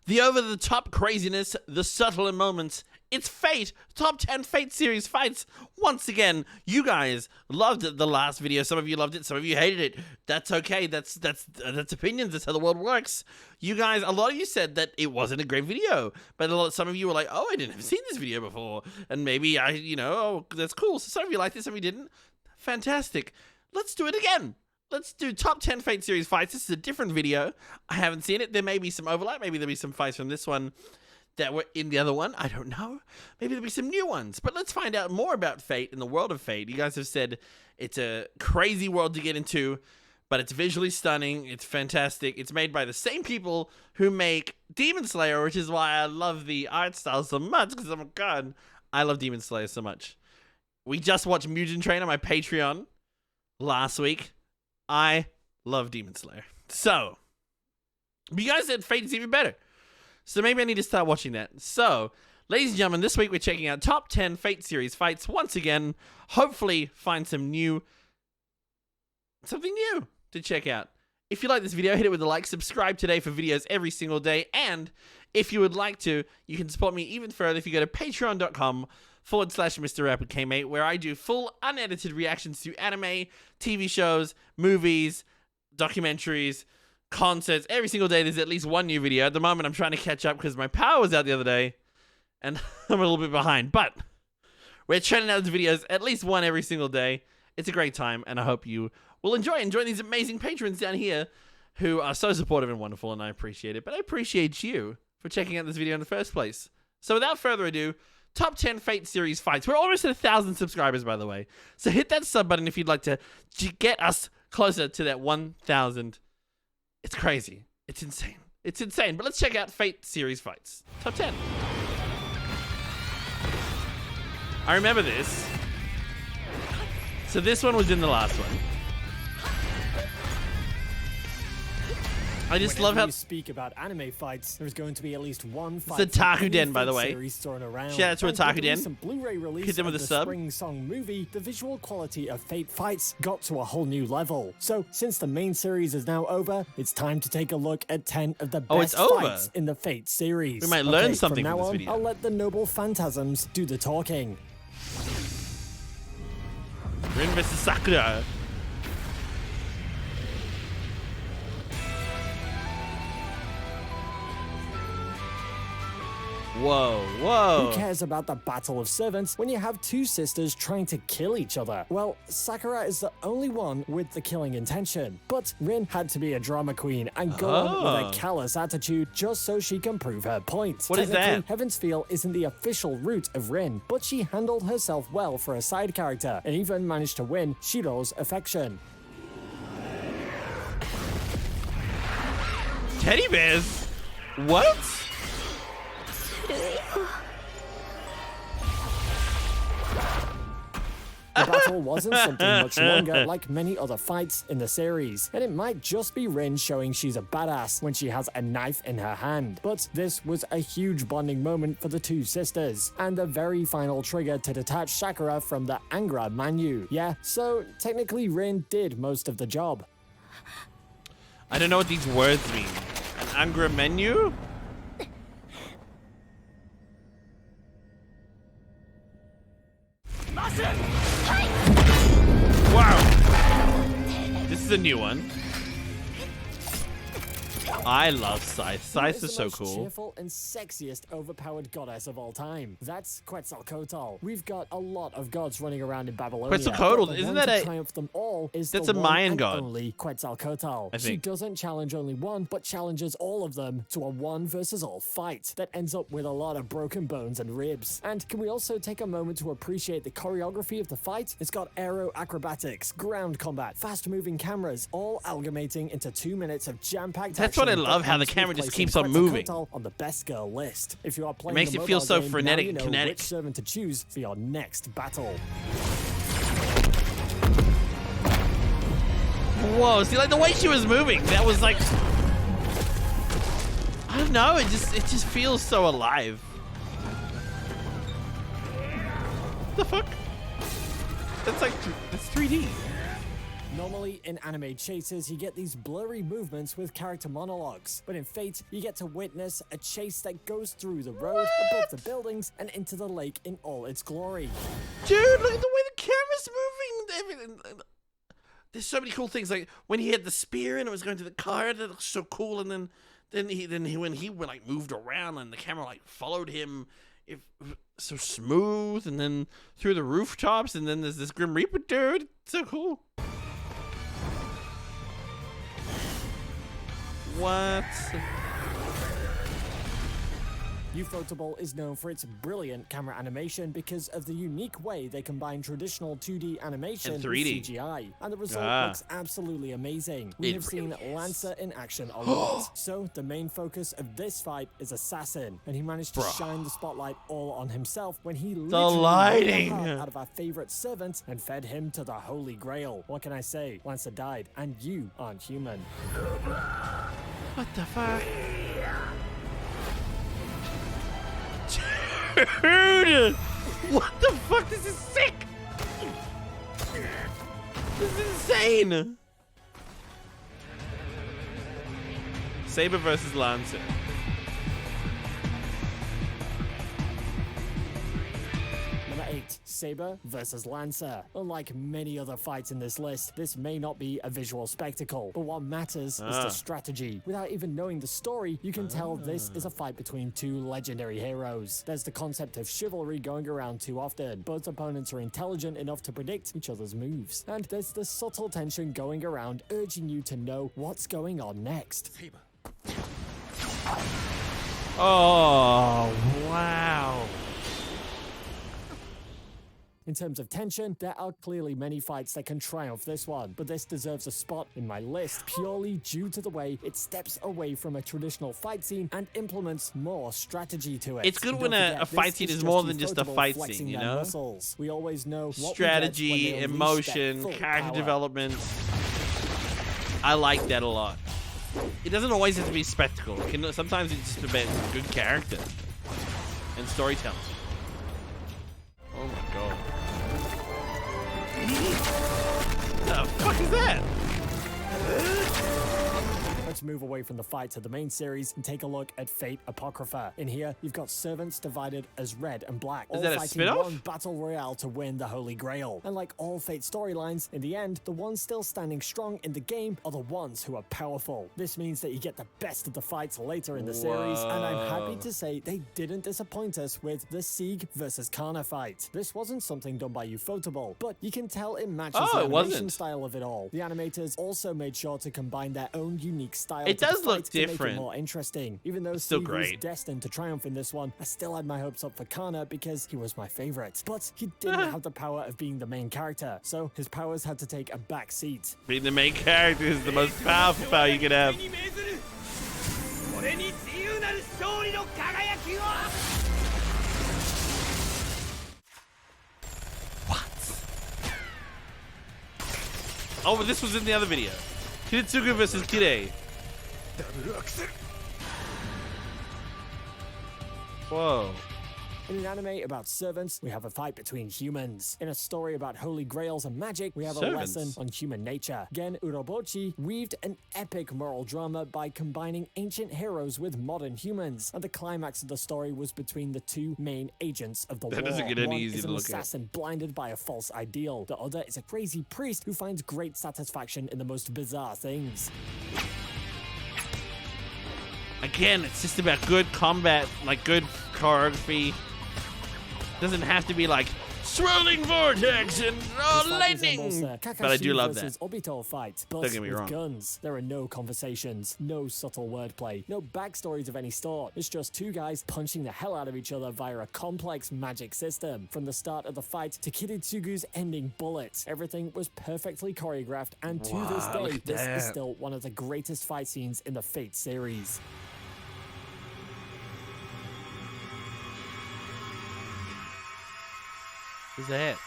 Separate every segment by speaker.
Speaker 1: The over-the-top craziness, the subtler moments. It's Fate! Top 10 Fate series fights! Once again, you guys loved the last video. Some of you loved it, some of you hated it. That's okay. That's opinions. That's how the world works. You guys, a lot of you said that it wasn't a great video, but some of you were like, oh, I didn't have seen this video before, and maybe oh, that's cool. So some of you liked it, some of you didn't. Fantastic. Let's do it again. Let's do top 10 Fate series fights. This is a different video. I haven't seen it. There may be some overlap. Maybe there'll be some fights from this one that were in the other one. I don't know. Maybe there'll be some new ones. But let's find out more about Fate in the world of Fate. You guys have said it's a crazy world to get into, but it's visually stunning. It's fantastic. It's made by the same people who make Demon Slayer, which is why I love the art style so much, because oh my god, I love Demon Slayer so much. We just watched Mugen Train on my Patreon last week. I love Demon Slayer. So, you guys said Fate is even better. So maybe I need to start watching that. So, ladies and gentlemen, this week we're checking out top 10 Fate series fights once again. Hopefully find something new to check out. If you like this video, hit it with a like. Subscribe today for videos every single day. And if you would like to, you can support me even further if you go to patreon.com/Mr. Rapid K-Mate, where I do full unedited reactions to anime, TV shows, movies, documentaries, concerts. Every single day there's at least one new video. At the moment I'm trying to catch up because my power was out the other day and I'm a little bit behind, but we're churning out these videos at least one every single day. It's a great time and I hope you will enjoy these amazing patrons down here who are so supportive and wonderful, and I appreciate it. But I appreciate you for checking out this video in the first place. So without further ado, top 10 Fate series fights. We're almost at 1,000 subscribers, by the way. So hit that sub button if you'd like to get us closer to that 1,000. It's crazy. It's insane. It's insane. But let's check out Fate series fights. Top 10. I remember this. So this one was in the last one. I just love how
Speaker 2: you speak about anime fights. There's going to be at least one fight.
Speaker 1: It's Otaku Den, by the way. Shout out to Otaku Den.
Speaker 2: Some Blu-ray release
Speaker 1: Hit them with
Speaker 2: of
Speaker 1: a
Speaker 2: the
Speaker 1: sub.
Speaker 2: Spring Song movie. The visual quality of Fate fights got to a whole new level. So, since the main series is now over, it's time to take a look at 10 of the best fights in the Fate series.
Speaker 1: We might learn something
Speaker 2: from
Speaker 1: this
Speaker 2: now on,
Speaker 1: video.
Speaker 2: I'll let the noble phantasms do the talking.
Speaker 1: Rin vs Sakura. Whoa, whoa.
Speaker 2: Who cares about the Battle of Servants when you have two sisters trying to kill each other? Well, Sakura is the only one with the killing intention. But Rin had to be a drama queen and go on with a callous attitude just so she can prove her point.
Speaker 1: What is that?
Speaker 2: Heaven's Feel isn't the official route of Rin, but she handled herself well for a side character and even managed to win Shiro's affection.
Speaker 1: Teddy bears? What?
Speaker 2: The battle wasn't something much longer like many other fights in the series, and it might just be Rin showing she's a badass when she has a knife in her hand. But this was a huge bonding moment for the two sisters, and the very final trigger to detach Sakura from the Angra Manu. Yeah, so technically Rin did most of the job.
Speaker 1: I don't know what these words mean. An Angra menu? Wow. This is a new one. I love Scythe. Scythe is so cool.
Speaker 2: Cheerful and sexiest overpowered goddess of all time. That's Quetzalcoatl. We've got a lot of gods running around in Babylonia.
Speaker 1: Quetzalcoatl, isn't that a...
Speaker 2: triumph them all is
Speaker 1: That's
Speaker 2: the
Speaker 1: a Mayan
Speaker 2: one
Speaker 1: god.
Speaker 2: And only Quetzalcoatl.
Speaker 1: I
Speaker 2: She
Speaker 1: think.
Speaker 2: doesn't challenge only one, but challenges all of them to a one versus all fight that ends up with a lot of broken bones and ribs. And can we also take a moment to appreciate the choreography of the fight? It's got aero acrobatics, ground combat, fast-moving cameras, all amalgamating into 2 minutes of jam-packed
Speaker 1: That's what I
Speaker 2: action
Speaker 1: love,
Speaker 2: that
Speaker 1: how the
Speaker 2: ends with
Speaker 1: camera just
Speaker 2: placing
Speaker 1: keeps on moving.
Speaker 2: Quetzalcoatl on the best girl list. If you are playing
Speaker 1: makes
Speaker 2: the
Speaker 1: it feel
Speaker 2: mobile
Speaker 1: so
Speaker 2: game,
Speaker 1: frenetic
Speaker 2: now you
Speaker 1: and
Speaker 2: know
Speaker 1: kinetic.
Speaker 2: which servant to choose for your next battle.
Speaker 1: Whoa, see, like the way she was moving, that was like... I don't know, it just feels so alive. What the fuck? That's like, that's 3D.
Speaker 2: Normally, in anime chases, you get these blurry movements with character monologues, but in Fate, you get to witness a chase that goes through the road, above the buildings, and into the lake in all its glory.
Speaker 1: Dude, look at the way the camera's moving. There's so many cool things, like when he had the spear and it was going to the car, that looks so cool, and then when he like moved around and the camera like followed him, so smooth, and then through the rooftops, and then there's this Grim Reaper dude. It's so cool. What?
Speaker 2: Ufotable is known for its brilliant camera animation because of the unique way they combine traditional 2D animation
Speaker 1: and
Speaker 2: with
Speaker 1: 3D.
Speaker 2: CGI, and the result looks absolutely amazing. We have seen Lancer in action a lot, so the main focus of this fight is Assassin, and he managed to shine the spotlight all on himself when he literally
Speaker 1: lighting
Speaker 2: ripped the heart out of our favorite servant and fed him to the Holy Grail. What can I say? Lancer died, and you aren't human.
Speaker 1: What the fuck? Dude! What the fuck? This is sick! This is insane! Saber versus Lancer.
Speaker 2: Number 8. Saber versus Lancer. Unlike many other fights in this list, this may not be a visual spectacle, but what matters is the strategy. Without even knowing the story, you can tell this is a fight between two legendary heroes. There's the concept of chivalry going around too often. Both opponents are intelligent enough to predict each other's moves. And there's the subtle tension going around, urging you to know what's going on next.
Speaker 3: Saber.
Speaker 1: Oh, wow.
Speaker 2: In terms of tension, there are clearly many fights that can triumph this one, but this deserves a spot in my list purely due to the way it steps away from a traditional fight scene and implements more strategy to it.
Speaker 1: It's good
Speaker 2: And
Speaker 1: when
Speaker 2: don't forget,
Speaker 1: a fight
Speaker 2: this
Speaker 1: scene
Speaker 2: is
Speaker 1: is more
Speaker 2: just
Speaker 1: than just a
Speaker 2: Ufotable
Speaker 1: fight
Speaker 2: flexing
Speaker 1: scene, you
Speaker 2: their
Speaker 1: know?
Speaker 2: muscles. We always know what
Speaker 1: Strategy,
Speaker 2: we get when they unleash
Speaker 1: emotion,
Speaker 2: their full
Speaker 1: character
Speaker 2: power.
Speaker 1: development. I like that a lot. It doesn't always have to be spectacle. It can, sometimes it's just about good character and storytelling. Oh my god. The fuck is that?
Speaker 2: Let's move away from the fight to the main series and take a look at Fate Apocrypha. In here, you've got servants divided as red and black, all
Speaker 1: that a
Speaker 2: fighting
Speaker 1: spin-off?
Speaker 2: one battle royale to win the Holy Grail. And like all Fate storylines, in the end, the ones still standing strong in the game are the ones who are powerful. This means that you get the best of the fights later in the series, and I'm happy to say they didn't disappoint us with the Sieg versus Kana fight. This wasn't something done by Ufotable, but you can tell it matches the
Speaker 1: it
Speaker 2: animation
Speaker 1: wasn't.
Speaker 2: style of it all. The animators also made sure to combine their own unique style
Speaker 1: It
Speaker 2: to
Speaker 1: does
Speaker 2: the
Speaker 1: look
Speaker 2: fight to make
Speaker 1: different.
Speaker 2: it more interesting. Even though
Speaker 1: Still
Speaker 2: Sieg was
Speaker 1: great.
Speaker 2: destined to triumph in this one, I still had my hopes up for Kana because he was my favorite. But he didn't have the power of being the main character, so his powers had to take a back seat.
Speaker 1: Being the main character is the most powerful power you can have. Oh, but this was in the other video. Kiritsugu versus Kirei. Whoa.
Speaker 2: In an anime about servants, we have a fight between humans. In a story about holy grails and magic, we have
Speaker 1: Servants?
Speaker 2: a lesson on human nature. Gen Urobochi weaved an epic moral drama by combining ancient heroes with modern humans, and the climax of the story was between the two main agents of the war.
Speaker 1: That doesn't get any
Speaker 2: One
Speaker 1: easier
Speaker 2: is
Speaker 1: to
Speaker 2: an
Speaker 1: look at.
Speaker 2: assassin blinded by a false ideal. The other is a crazy priest who finds great satisfaction in the most bizarre things.
Speaker 1: Again, it's just about good combat, like good choreography. Doesn't have to be like swirling vortex and
Speaker 2: This fight
Speaker 1: lightning.
Speaker 2: resembles the
Speaker 1: But I do
Speaker 2: Kakashi
Speaker 1: love
Speaker 2: versus
Speaker 1: that.
Speaker 2: Obito fight, but
Speaker 1: Don't get me
Speaker 2: with
Speaker 1: wrong.
Speaker 2: guns. There are no conversations, no subtle wordplay, no backstories of any sort. It's just two guys punching the hell out of each other via a complex magic system. From the start of the fight to Kiritsugu's ending bullet, everything was perfectly choreographed, and to this
Speaker 1: Wow, look
Speaker 2: day,
Speaker 1: at
Speaker 2: this is
Speaker 1: that.
Speaker 2: still one of the greatest fight scenes in the Fate series.
Speaker 1: Who's that?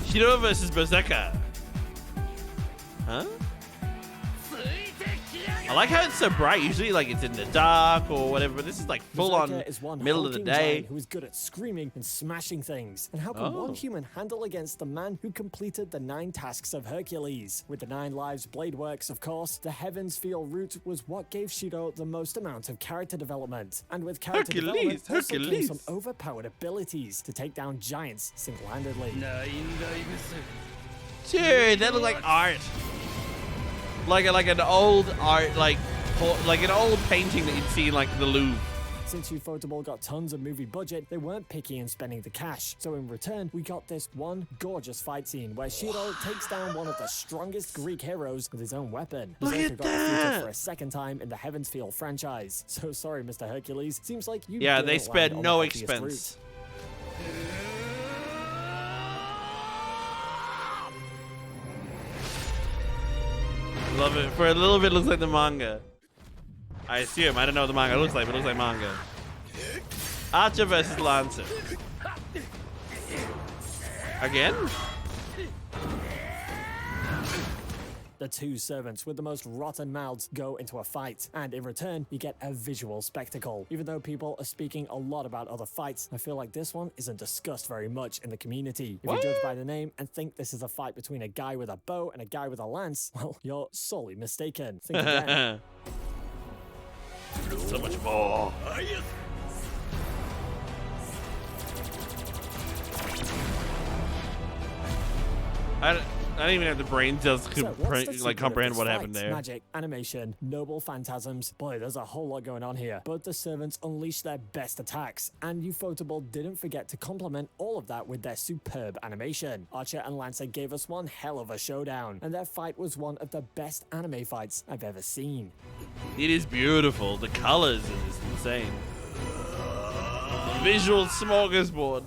Speaker 1: Shiro versus Berserker. Huh? I like how it's so bright. Usually, like, it's in the dark or whatever, but this is like full on
Speaker 2: Berserker is one
Speaker 1: middle of the
Speaker 2: hulking
Speaker 1: day.
Speaker 2: giant who is good at screaming and smashing things. And how can one human handle against the man who completed the 9 tasks of Hercules? With the 9 lives blade works, of course, the Heavens Feel route was what gave Shiro the most amount of character development. And with character development also came some overpowered abilities to take down giants single-handedly.
Speaker 1: Dude, that looked like art. Like an old art, like an old painting that you'd see in like the Louvre.
Speaker 2: Since Ufotable got tons of movie budget, they weren't picky in spending the cash. So in return, we got this one gorgeous fight scene where Shiro takes down one of the strongest Greek heroes with his own weapon. Berserker got defeated for a second time in the Heavens Feel franchise. So sorry, Mr. Hercules. Seems like you
Speaker 1: they spared no expense. Love it. For a little bit, it looks like the manga. I assume. I don't know what the manga looks like, but it looks like manga. Archer versus Lancer. Again?
Speaker 2: The 2 servants with the most rotten mouths go into a fight, and in return, you get a visual spectacle. Even though people are speaking a lot about other fights, I feel like this one isn't discussed very much in the community. If you judge by the name and think this is a fight between a guy with a bow and a guy with a lance, well, you're sorely mistaken. Think again.
Speaker 1: So much more. I don't even have the brain cells to comprehend what happened there.
Speaker 2: Magic, animation, noble phantasms. Boy, there's a whole lot going on here. But the servants unleashed their best attacks, and Ufotable didn't forget to complement all of that with their superb animation. Archer and Lancer gave us one hell of a showdown, and their fight was one of the best anime fights I've ever seen.
Speaker 1: It is beautiful. The colors is insane. Visual smorgasbord.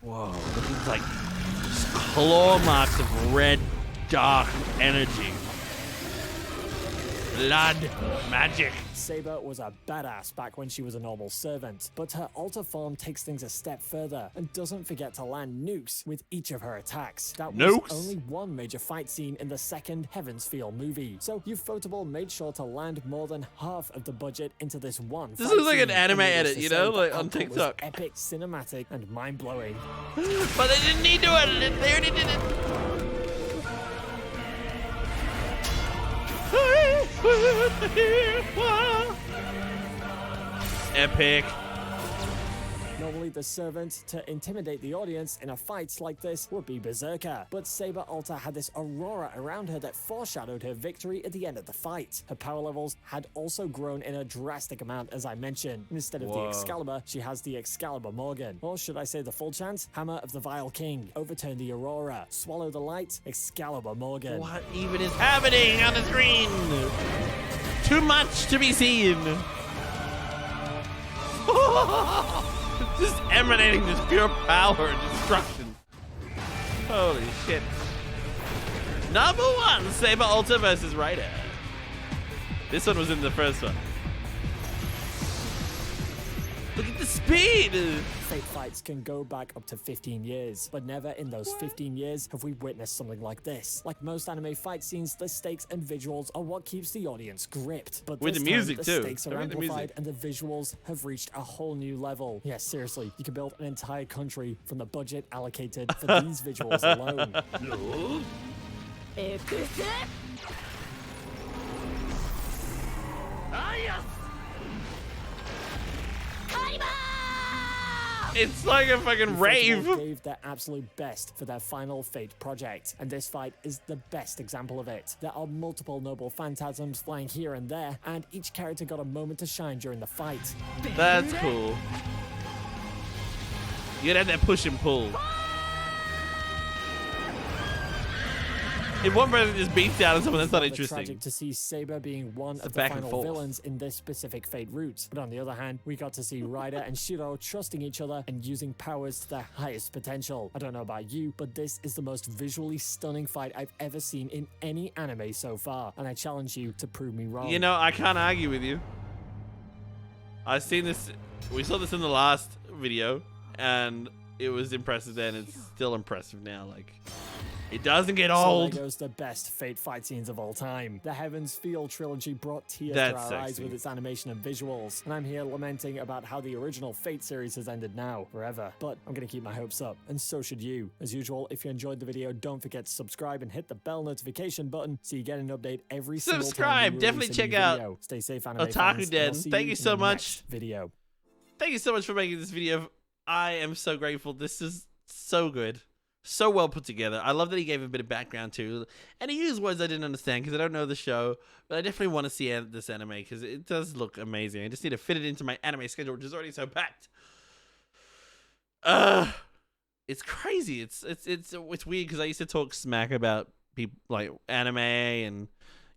Speaker 1: Whoa, look at like just claw marks of red, dark energy. Blood, magic.
Speaker 2: Saber was a badass back when she was a normal servant, but her alter form takes things a step further and doesn't forget to land nukes with each of her attacks. That was only one major fight scene in the second Heavens Feel movie, so Ufotable made sure to land more than half of the budget into this one.
Speaker 1: This looks like an anime edit, you know, like on TikTok.
Speaker 2: Epic, cinematic, and mind-blowing.
Speaker 1: But they didn't need to edit it. They already did it. Epic.
Speaker 2: Normally the servant to intimidate the audience in a fight like this would be Berserker, but Saber Alta had this aurora around her that foreshadowed her victory at the end of the fight. Her power levels had also grown in a drastic amount, as I mentioned. Instead of the Excalibur, she has the Excalibur Morgan. Or should I say the full chance? Hammer of the Vile King. Overturn the Aurora. Swallow the Light. Excalibur Morgan.
Speaker 1: What even is happening on the screen? Too much to be seen. Just emanating this pure power and destruction. Holy shit. Number 1, Saber Alta versus Ryder. This one was in the first one. Look at the speed!
Speaker 2: Fate fights can go back up to 15 years, but never in those 15 years have we witnessed something like this. Like most anime fight scenes, the stakes and visuals are what keeps the audience gripped. But
Speaker 1: with
Speaker 2: this
Speaker 1: the music
Speaker 2: time,
Speaker 1: too.
Speaker 2: The stakes are amplified and the visuals have reached a whole new level. Yes, seriously, you can build an entire country from the budget allocated for these visuals alone.
Speaker 1: No. It's like a fucking rave.
Speaker 2: They gave their absolute best for their final Fate project, and this fight is the best example of it. There are multiple noble phantasms flying here and there, and each character got a moment to shine during the fight.
Speaker 1: That's cool. You gotta have that push and pull. If one person just beats down on someone, that's not interesting.
Speaker 2: Tragic to see Saber being one of the final villains in this specific Fate route. But on the other hand, we got to see Ryder and Shiro trusting each other and using powers to their highest potential. I don't know about you, but this is the most visually stunning fight I've ever seen in any anime so far, and I challenge you to prove me wrong.
Speaker 1: You know, I can't argue with you. I've seen this. We saw this in the last video, and it was impressive then. It's still impressive now. Like, it doesn't get
Speaker 2: So
Speaker 1: old.
Speaker 2: there goes the best Fate fight scenes of all time. The Heaven's Feel trilogy brought tears
Speaker 1: That's
Speaker 2: to our eyes
Speaker 1: sexy.
Speaker 2: with its animation and visuals, and I'm here lamenting about how the original Fate series has ended now, forever. But I'm gonna keep my hopes up, and so should you. As usual, if you enjoyed the video, don't forget to subscribe and hit the bell notification button so you get an update every single time.
Speaker 1: Subscribe.
Speaker 2: we
Speaker 1: Definitely
Speaker 2: release a
Speaker 1: check
Speaker 2: new
Speaker 1: out
Speaker 2: video. Stay safe, anime
Speaker 1: Otaku
Speaker 2: fans, and
Speaker 1: Den.
Speaker 2: I'll see
Speaker 1: Thank you
Speaker 2: in
Speaker 1: so
Speaker 2: the
Speaker 1: much.
Speaker 2: next video.
Speaker 1: Thank you so much for making this video. I am so grateful. This is so good. So well put together. I love that he gave a bit of background too. And he used words I didn't understand because I don't know the show. But I definitely want to see this anime because it does look amazing. I just need to fit it into my anime schedule, which is already so packed. It's crazy. It's weird because I used to talk smack about people like anime and,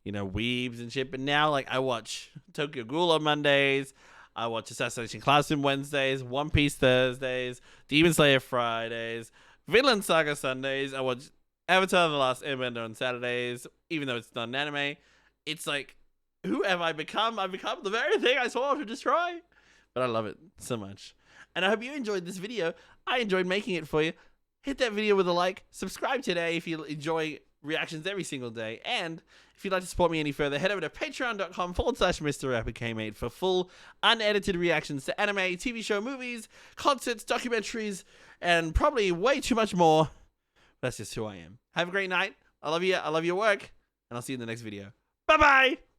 Speaker 1: you know, weebs and shit. But now, like, I watch Tokyo Ghoul on Mondays. I watch Assassination Classroom Wednesdays, One Piece Thursdays, Demon Slayer Fridays, Vinland Saga Sundays. I watch Avatar: The Last Airbender on Saturdays, even though it's not an anime. It's like, who have I become? I've become the very thing I swore to destroy. But I love it so much. And I hope you enjoyed this video. I enjoyed making it for you. Hit that video with a like. Subscribe today if you enjoy reactions every single day. And if you'd like to support me any further, head over to patreon.com/MrRapperK8 for full, unedited reactions to anime, TV show, movies, concerts, documentaries, and probably way too much more. That's just who I am. Have a great night. I love you. I love your work. And I'll see you in the next video. Bye-bye.